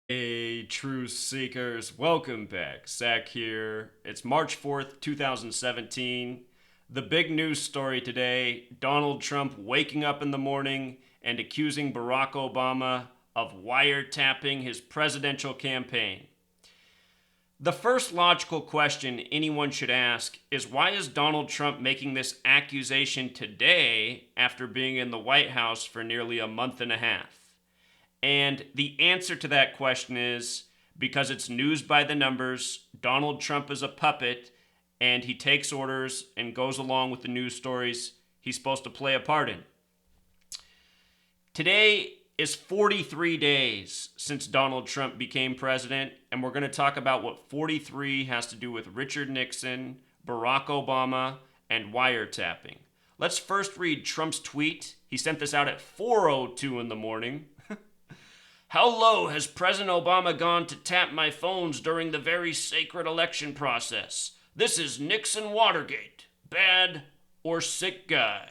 Hey, truth seekers, welcome back. Zach here. It's March 4th, 2017. The big news story today: Donald Trump waking up in the morning and accusing Barack Obama of wiretapping his presidential campaign. The first logical question anyone should ask is, why is Donald Trump making this accusation today after being in the White House for nearly a month and a half? And the answer to that question is because it's news by the numbers. Donald Trump is a puppet, and he takes orders and goes along with the news stories he's supposed to play a part in. Today is 43 days since Donald Trump became president, and we're going to talk about what 43 has to do with Richard Nixon, Barack Obama, and wiretapping. Let's first read Trump's tweet. He sent this out at 4:02 in the morning. How low has President Obama gone to tap my phones during the very sacred election process? This is Nixon Watergate. Bad or sick guy?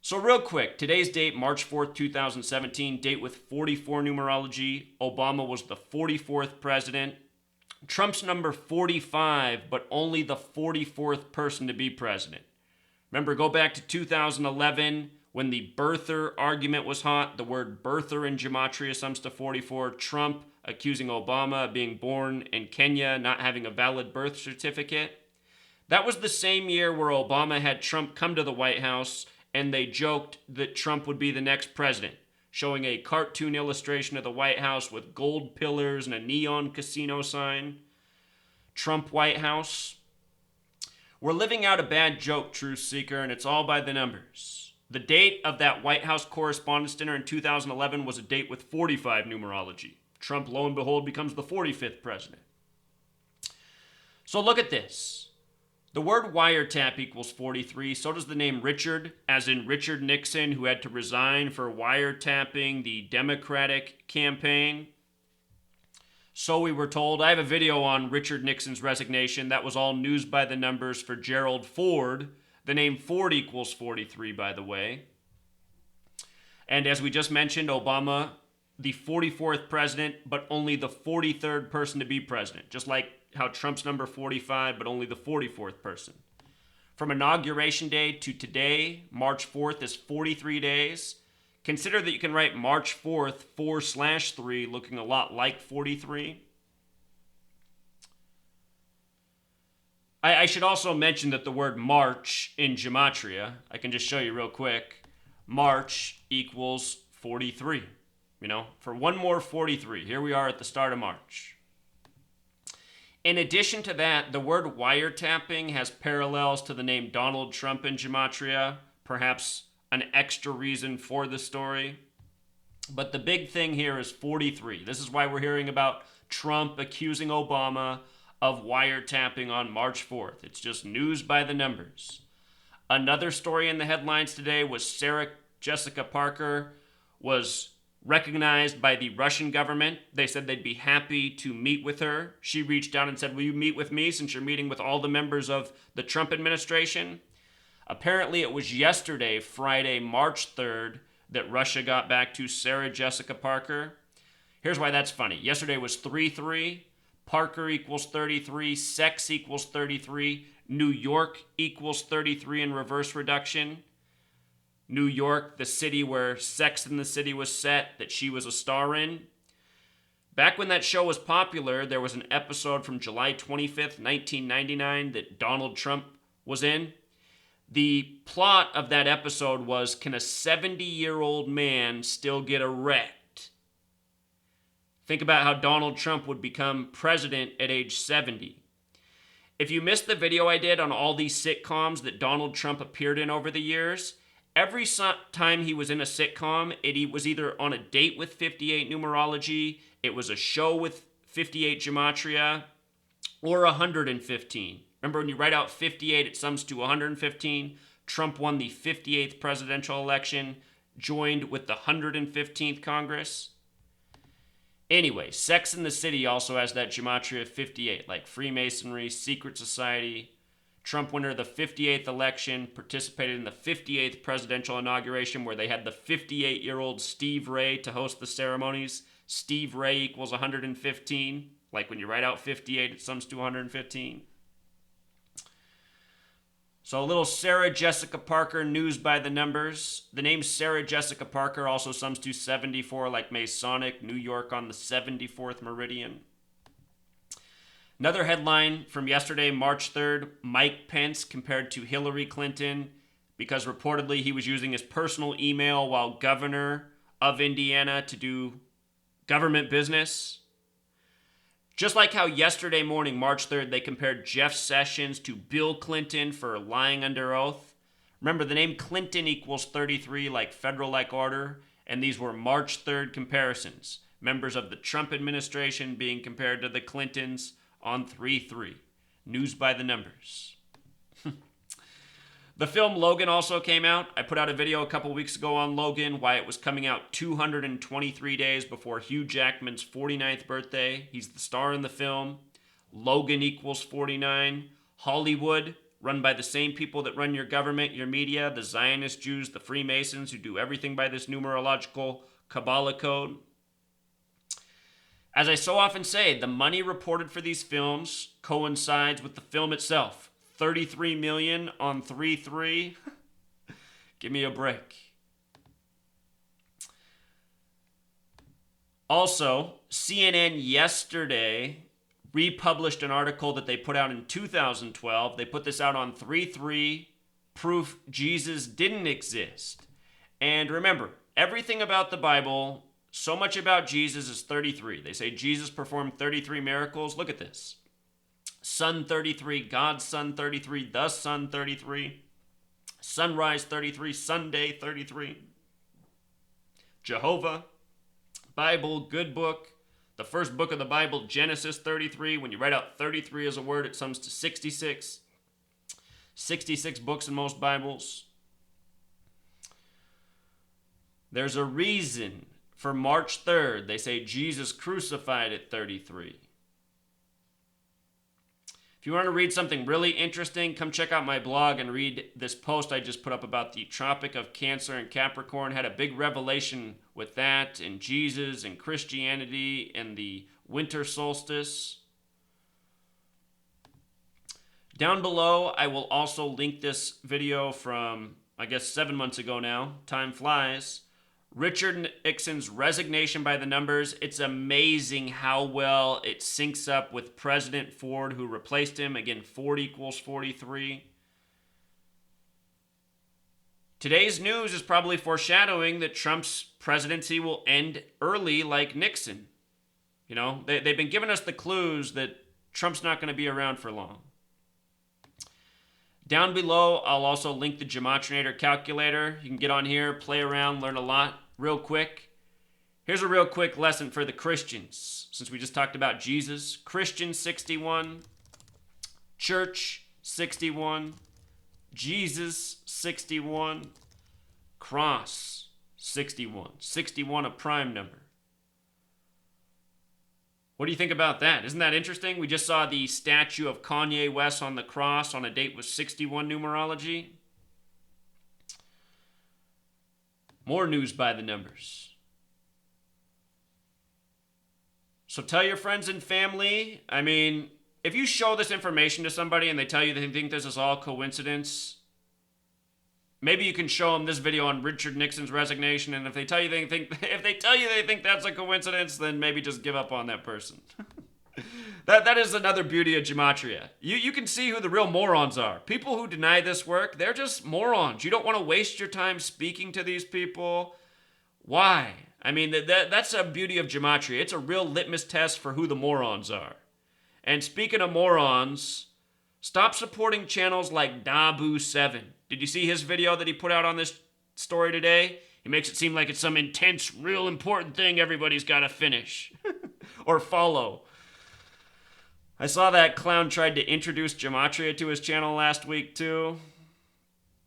So real quick, today's date, March 4th, 2017, date with 44 numerology. Obama was the 44th president. Trump's number 45, but only the 44th person to be president. Remember, go back to 2011 when the birther argument was hot. The word birther in gematria sums to 44. Trump accusing Obama of being born in Kenya, not having a valid birth certificate. That was the same year where Obama had Trump come to the White House and they joked that Trump would be the next president, showing a cartoon illustration of the White House with gold pillars and a neon casino sign. Trump White House. We're living out a bad joke, truth seeker, and it's all by the numbers. The date of that White House Correspondents' Dinner in 2011 was a date with 45 numerology. Trump, lo and behold, becomes the 45th president. So look at this. The word wiretap equals 43. So does the name Richard, as in Richard Nixon, who had to resign for wiretapping the Democratic campaign. So we were told. I have a video on Richard Nixon's resignation. That was all news by the numbers for Gerald Ford. The name Ford equals 43, by the way. And as we just mentioned, Obama, the 44th president, but only the 43rd person to be president. Just like how Trump's number 45, but only the 44th person. From Inauguration Day to today, March 4th, is 43 days. Consider that you can write March 4th, 4/3, looking a lot like 43. I should also mention that the word March in gematria, I can just show you real quick, March equals 43. For one more 43. Here we are at the start of March. In addition to that, the word wiretapping has parallels to the name Donald Trump in gematria, perhaps an extra reason for the story. But the big thing here is 43. This is why we're hearing about Trump accusing Obama of wiretapping on March 4th. It's just news by the numbers. Another story in the headlines today was Sarah Jessica Parker was recognized by the Russian government. They said they'd be happy to meet with her. She reached out and said, will you meet with me since you're meeting with all the members of the Trump administration? Apparently it was yesterday, Friday, March 3rd, that Russia got back to Sarah Jessica Parker. Here's why that's funny. Yesterday was 3-3. Parker equals 33. Sex equals 33. New York equals 33 in reverse reduction. New York, the city where Sex and the City was set, that she was a star in. Back when that show was popular, there was an episode from July 25th, 1999 that Donald Trump was in. The plot of that episode was, can a 70-year-old man still get erect? Think about how Donald Trump would become president at age 70. If you missed the video I did on all these sitcoms that Donald Trump appeared in over the years, every time he was in a sitcom, it was either on a date with 58 numerology, it was a show with 58 gematria, or 115. Remember, when you write out 58, it sums to 115. Trump won the 58th presidential election, joined with the 115th Congress. Anyway, Sex and the City also has that gematria of 58, like Freemasonry, secret society. Trump winner of the 58th election, participated in the 58th presidential inauguration where they had the 58-year-old Steve Ray to host the ceremonies. Steve Ray equals 115. Like when you write out 58, it sums to 115. So a little Sarah Jessica Parker news by the numbers. The name Sarah Jessica Parker also sums to 74, like Masonic, New York on the 74th meridian. Another headline from yesterday, March 3rd, Mike Pence compared to Hillary Clinton because reportedly he was using his personal email while governor of Indiana to do government business. Just like how yesterday morning, March 3rd, they compared Jeff Sessions to Bill Clinton for lying under oath. Remember, the name Clinton equals 33, like federal-like order, and these were March 3rd comparisons. Members of the Trump administration being compared to the Clintons on 3-3. News by the numbers. The film Logan also came out. I put out a video a couple weeks ago on Logan, why it was coming out 223 days before Hugh Jackman's 49th birthday. He's the star in the film. Logan equals 49. Hollywood, run by the same people that run your government, your media, the Zionist Jews, the Freemasons, who do everything by this numerological Kabbalah code. As I so often say, the money reported for these films coincides with the film itself. 33 million on 3-3. Give me a break. Also, CNN yesterday republished an article that they put out in 2012. They put this out on 3-3, proof Jesus didn't exist. And remember, everything about the Bible, so much about Jesus is 33. They say Jesus performed 33 miracles. Look at this. Sun 33, God's Son 33, the Son 33, Sunrise 33, Sunday 33, Jehovah, Bible, good book, the first book of the Bible, Genesis 33. When you write out 33 as a word, it sums to 66. 66 books in most Bibles. There's a reason for March 3rd. They say Jesus crucified at 33. If you want to read something really interesting, come check out my blog and read this post I just put up about the Tropic of Cancer and Capricorn. Had a big revelation with that and Jesus and Christianity and the winter solstice. Down below, I will also link this video from, I guess, 7 months ago now. Time flies. Richard Nixon's resignation by the numbers. It's amazing how well it syncs up with President Ford, who replaced him. Again, Ford equals 43. Today's news is probably foreshadowing that Trump's presidency will end early like Nixon. You know, they've been giving us the clues that Trump's not going to be around for long. Down below, I'll also link the Gematrinator calculator. You can get on here, play around, learn a lot. Real quick, here's a real quick lesson for the Christians, since we just talked about Jesus. Christian 61, church 61, Jesus 61, cross 61. 61 a prime number. What do you think about that? Isn't that interesting? We just saw the statue of Kanye West on the cross on a date with 61 numerology. More news by the numbers. So tell your friends and family. I mean, if you show this information to somebody and they tell you they think this is all coincidence, maybe you can show them this video on Richard Nixon's resignation, and if they tell you they think that's a coincidence, then maybe just give up on that person. That is another beauty of gematria. You can see who the real morons are. People who deny this work, they're just morons. You don't want to waste your time speaking to these people. Why? I mean, that's a beauty of gematria. It's a real litmus test for who the morons are. And speaking of morons, stop supporting channels like Dabu7. Did you see his video that he put out on this story today? He makes it seem like it's some intense, real important thing everybody's got to finish or follow. I saw that clown tried to introduce gematria to his channel last week too.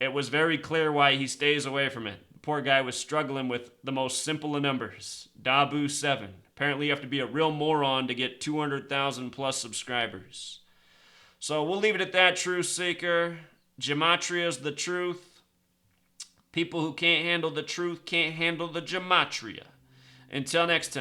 It was very clear why he stays away from it. The poor guy was struggling with the most simple of numbers, Dabu7. Apparently you have to be a real moron to get 200,000 plus subscribers. So we'll leave it at that, truth seeker. Gematria is the truth. People who can't handle the truth can't handle the gematria. Until next time.